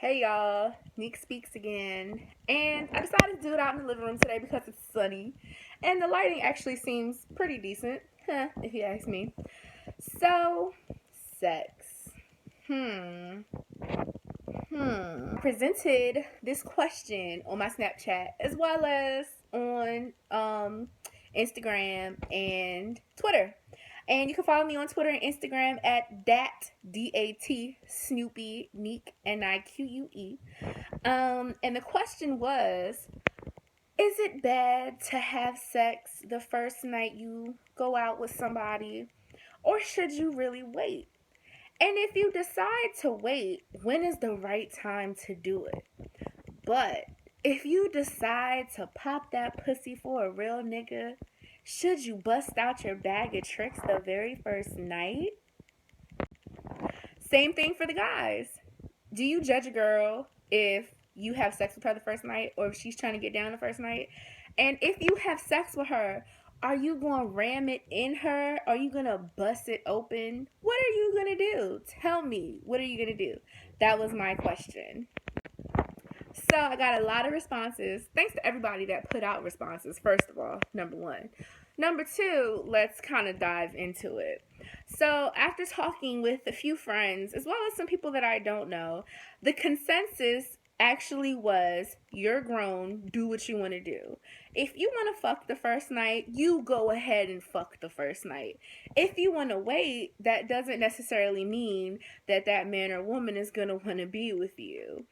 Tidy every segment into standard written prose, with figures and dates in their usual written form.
Hey y'all, Neek speaks again, and I decided to do it out in the living room today because it's sunny, and the lighting actually seems pretty decent, if you ask me. So, sex. Hmm. Presented this question on my Snapchat as well as on Instagram and Twitter. And you can follow me on Twitter and Instagram at dat Snoopy Neek Nique. And the question was, is it bad to have sex the first night you go out with somebody, or should you really wait? And if you decide to wait, when is the right time to do it? But if you decide to pop that pussy for a real nigga, should you bust out your bag of tricks the very first night? Same thing for the guys. Do you judge a girl if you have sex with her the first night or if she's trying to get down the first night? And if you have sex with her, are you going to ram it in her? Are you going to bust it open? What are you going to do? Tell me. What are you going to do? That was my question. So I got a lot of responses. Thanks to everybody that put out responses, first of all, number one. Number two, let's kind of dive into it. So after talking with a few friends, as well as some people that I don't know, the consensus actually was, you're grown, do what you want to do. If you want to fuck the first night, you go ahead and fuck the first night. If you want to wait, that doesn't necessarily mean that that man or woman is going to want to be with you.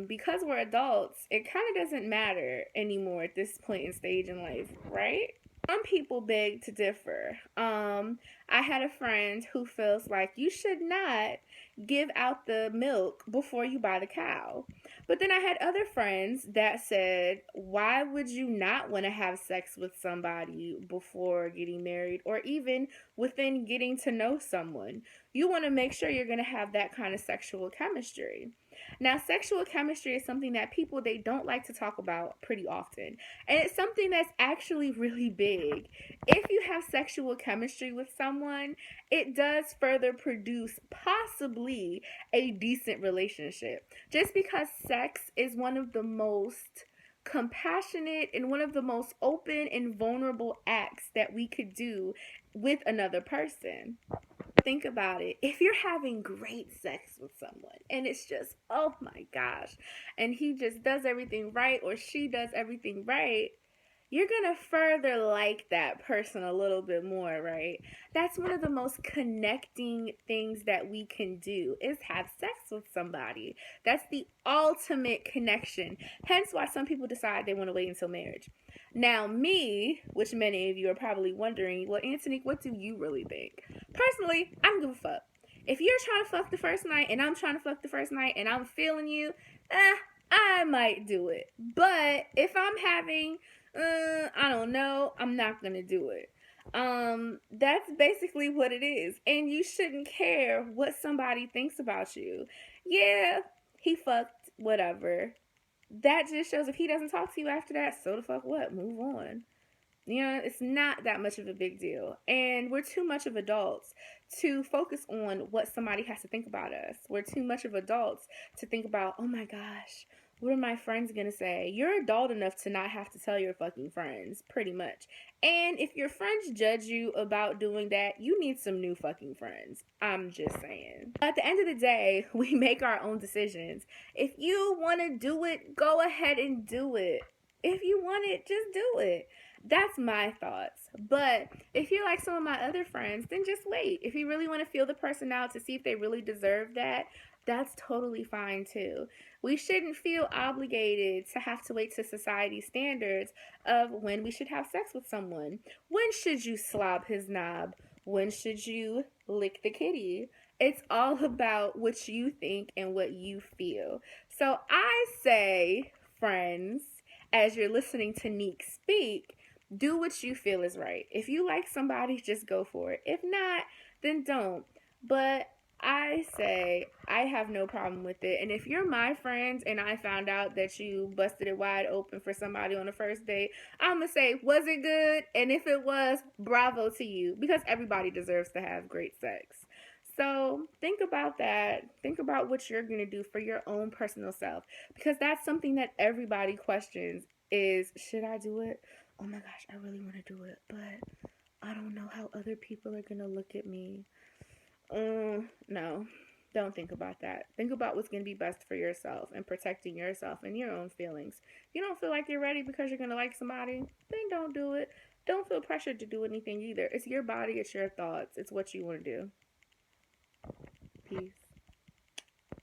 Because we're adults, it kind of doesn't matter anymore at this point in stage in life, right? Some people beg to differ. I had a friend who feels like you should not give out the milk before you buy the cow. But then I had other friends that said, why would you not want to have sex with somebody before getting married or even within getting to know someone? You want to make sure you're going to have that kind of sexual chemistry. Now, sexual chemistry is something that people, they don't like to talk about pretty often. And it's something that's actually really big. If you have sexual chemistry with someone, it does further produce possibly a decent relationship. Just because sex is one of the most compassionate and one of the most open and vulnerable acts that we could do with another person. Think about it. If you're having great sex with someone and it's just, oh my gosh, and he just does everything right or she does everything right, you're going to further like that person a little bit more, right? That's one of the most connecting things that we can do is have sex with somebody. That's the ultimate connection. Hence why some people decide they want to wait until marriage. Now, me, which many of you are probably wondering, well, Anthony, what do you really think? Personally, I don't give a fuck. If you're trying to fuck the first night and I'm trying to fuck the first night and I'm feeling you, I might do it. But if I'm having, I don't know, I'm not gonna do it. That's basically what it is. And you shouldn't care what somebody thinks about you. Yeah, he fucked, whatever. That just shows if he doesn't talk to you after that, so the fuck what? Move on. You know, it's not that much of a big deal. And we're too much of adults to focus on what somebody has to think about us. We're too much of adults to think about, oh my gosh, what are my friends going to say? You're adult enough to not have to tell your fucking friends, pretty much. And if your friends judge you about doing that, you need some new fucking friends. I'm just saying. At the end of the day, we make our own decisions. If you want to do it, go ahead and do it. If you want it, just do it. That's my thoughts. But if you're like some of my other friends, then just wait. If you really want to feel the person out to see if they really deserve that, that's totally fine too. We shouldn't feel obligated to have to wait to society's standards of when we should have sex with someone. When should you slob his knob? When should you lick the kitty? It's all about what you think and what you feel. So I say, friends, as you're listening to Neek speak, do what you feel is right. If you like somebody, just go for it. If not, then don't. But I say I have no problem with it. And if you're my friend and I found out that you busted it wide open for somebody on the first date, I'm going to say, was it good? And if it was, bravo to you. Because everybody deserves to have great sex. So think about that. Think about what you're going to do for your own personal self, because that's something that everybody questions is, should I do it? Oh my gosh, I really want to do it, but I don't know how other people are going to look at me. No, don't think about that. Think about what's going to be best for yourself and protecting yourself and your own feelings. If you don't feel like you're ready because you're going to like somebody, then don't do it. Don't feel pressured to do anything either. It's your body, it's your thoughts, it's what you want to do. Peace.